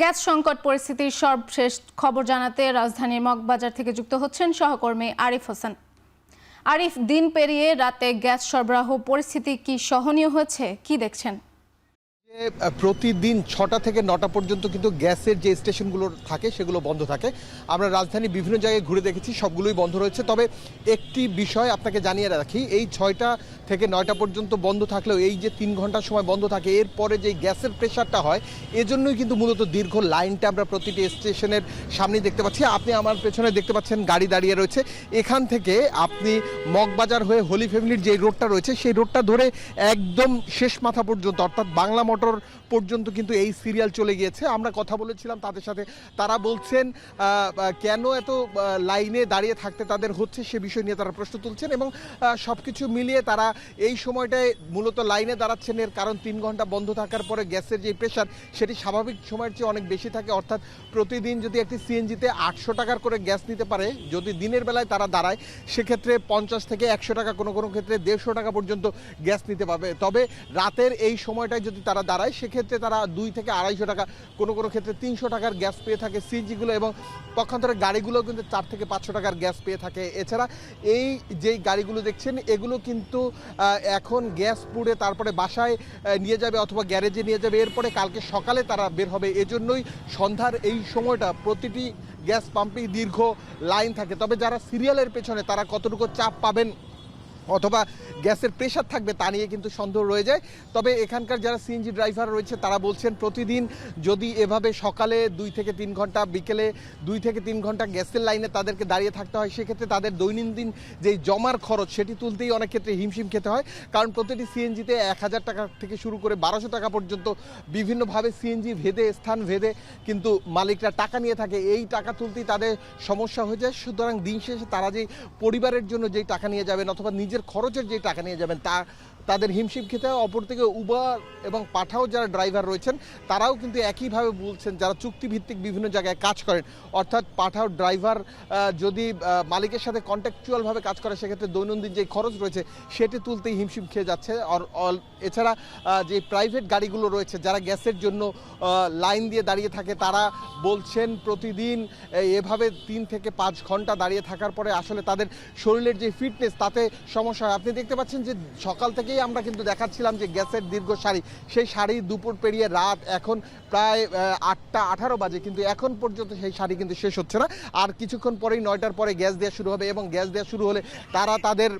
Gas সংকট পরিস্থিতির সর্বশেষ খবর জানাতে রাজধানীর মগবাজার থেকে যুক্ত হচ্ছেন সহকর্মী আরিফ হোসেন। আরিফ, দিন পেরিয়ে রাতে গ্যাস সরবরাহ পরিস্থিতি কি সহনীয় হয়েছে, কি দেখছেন? প্রতিদিন 6টা থেকে 9টা পর্যন্ত কিন্তু গ্যাসের যে স্টেশনগুলো থাকে সেগুলো বন্ধ থাকে। আমরা রাজধানী বিভিন্ন জায়গায় ঘুরে দেখেছি, সবগুলোই বন্ধ রয়েছে। তবে একটি বিষয় আপনাকে জানিয়ে রাখি, এই 6টা থেকে 9টা পর্যন্ত বন্ধ থাকলেও এই যে 3 ঘন্টার সময় বন্ধ থাকে, এরপরে যে গ্যাসের প্রেশারটা হয় এজন্যই কিন্তু মূলত দীর্ঘ লাইনটা আমরা প্রতিটি স্টেশনের সামনেই দেখতে পাচ্ছি। আপনি আমার পেছনে দেখতে পাচ্ছেন গাড়ি দাঁড়িয়ে রয়েছে। এখান থেকে আপনি মগবাজার হয়ে হোলি ফ্যামিলির যে রোডটা রয়েছে সেই রোডটা ধরে একদম শেষ মাথা পর্যন্ত অর্থাৎ বাংলা মোটর পর্যন্ত কিন্তু এই সিরিয়াল চলে গিয়েছে। আমরা কথা বলেছিলাম তাদের সাথে, তারা বলছেন কেন এত লাইনে দাঁড়িয়ে থাকতে তাদের হচ্ছে সে বিষয় নিয়ে তারা প্রশ্ন তুলছেন এবং সব কিছু মিলিয়ে তারা এই সময়টায় মূলত লাইনে দাঁড়াচ্ছেন। এর কারণ 3 ঘন্টা বন্ধ থাকার পরে গ্যাসের যে প্রেশার সেটি স্বাভাবিক সময়ের চেয়ে অনেক বেশি থাকে। অর্থাৎ প্রতিদিন যদি একটি সিএনজিতে 800 টাকার করে গ্যাস নিতে পারে, যদি দিনের বেলায় তারা দাঁড়ায় সেক্ষেত্রে 50 থেকে 100 টাকা, কোনো কোনো ক্ষেত্রে 150 টাকা পর্যন্ত গ্যাস নিতে পারবে। তবে রাতের এই সময়টায় যদি তারা দাঁড়ায় সেক্ষেত্রে তারা 2 থেকে 250 টাকা, কোনো কোনো ক্ষেত্রে 300 টাকার গ্যাস পেয়ে থাকে সিএনজিগুলো, এবং পক্ষান্তরে গাড়িগুলো কিন্তু 4 থেকে 500 টাকার গ্যাস পেয়ে থাকে। এছাড়া এই যেই গাড়িগুলো দেখছেন এগুলো কিন্তু এখন গ্যাস পুড়ে তারপরে বাসায় নিয়ে যাবে অথবা গ্যারেজে নিয়ে যাবে, এরপরে কালকে সকালে তারা বের হবে। এজন্যই সন্ধ্যার এই সময়টা প্রতিটি গ্যাস পাম্পেই দীর্ঘ লাইন থাকে। তবে যারা সিরিয়ালের পেছনে তারা কতটুকু চাপ পাবেন অথবা গ্যাসের প্রেশার থাকবে তা নিয়ে কিন্তু সন্দেহ রয়ে যায়। তবে এখানকার যারা সিএনজি ড্রাইভার রয়েছে তারা বলছেন প্রতিদিন যদি এভাবে সকালে 2 থেকে 3 ঘন্টা, বিকেলে 2 থেকে 3 ঘন্টা গ্যাসের লাইনে তাদেরকে দাঁড়িয়ে থাকতে হয়, সেক্ষেত্রে তাদের দৈনন্দিন যেই জমার খরচ সেটি তুলতেই অনেক ক্ষেত্রে হিমশিম খেতে হয়। কারণ প্রতিটি সিএনজিতে 1000 টাকা থেকে শুরু করে 1200 টাকা পর্যন্ত বিভিন্নভাবে সিএনজি ভেদে, স্থান ভেদে কিন্তু মালিকরা টাকা নিয়ে থাকে। এই টাকা তুলতেই তাদের সমস্যা হয়ে যায়। সুতরাং দিন শেষে তারা যে পরিবারের জন্য যেই টাকা নিয়ে যাবেন অথবা নিজের খরচের যে টাকা নিয়ে যাবেন তা তাদের হিমশিম খেতে হয়। অপর থেকে উবার এবং পাঠাও যারা ড্রাইভার রয়েছেন তারাও কিন্তু একইভাবে বলছেন, যারা চুক্তিভিত্তিক বিভিন্ন জায়গায় কাজ করেন, অর্থাৎ পাঠাও ড্রাইভার যদি মালিকের সাথে কন্ট্রাকচুয়ালভাবে কাজ করে সেক্ষেত্রে দৈনন্দিন যে খরচ রয়েছে সেটি তুলতেই হিমশিম খেয়ে যাচ্ছে। এছাড়া যে প্রাইভেট গাড়িগুলো রয়েছে যারা গ্যাসের জন্য লাইন দিয়ে দাঁড়িয়ে থাকে তারা বলছেন প্রতিদিন এভাবে 3 থেকে 5 ঘন্টা দাঁড়িয়ে থাকার পরে আসলে তাদের শরীরের যে ফিটনেস তাতে সমস্যা হয়। আপনি দেখতে পাচ্ছেন যে সকাল থেকেই আমরা কিন্তু দেখাচ্ছিলাম যে গ্যাসের দীর্ঘ সারি, সেই সারি দুপুর পেরিয়ে রাত এখন প্রায় 8টা 18 বাজে, কিন্তু এখন পর্যন্ত সেই সারি কিন্তু শেষ হচ্ছে না। আর কিছুক্ষণ পরেই 9টার পরে গ্যাস দেওয়া শুরু হবে এবং গ্যাস দেওয়া শুরু হলে তারা তাদের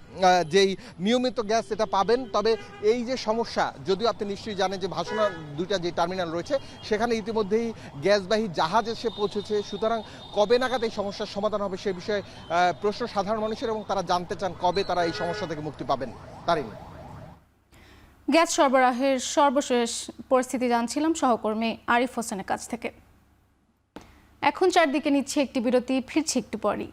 যেই নিয়মিত গ্যাস এটা পাবেন। তবে এই যে সমস্যা, যদিও আপনি নিশ্চয়ই জানেন যে ভাসনা 2টা যে টার্মিনাল রয়েছে সেখানে ইতিমধ্যেই গ্যাসবাহী জাহাজ এসে পৌঁছেছে। সুতরাং কবে নাগাদ এই সমস্যার সমাধান হবে সে বিষয়ে প্রশ্ন সাধারণ মানুষের, এবং তারা জানতে চান কবে তারা এই সমস্যা থেকে মুক্তি পাবেন। তারিন, গ্যাস সরবরাহের সর্বশেষ পরিস্থিতি জানছিলাম সহকর্মী আরিফ হোসেনের কাছ থেকে। এখন চারদিকে নিচ্ছে একটি বিরতি, ফিরছি একটু পরই।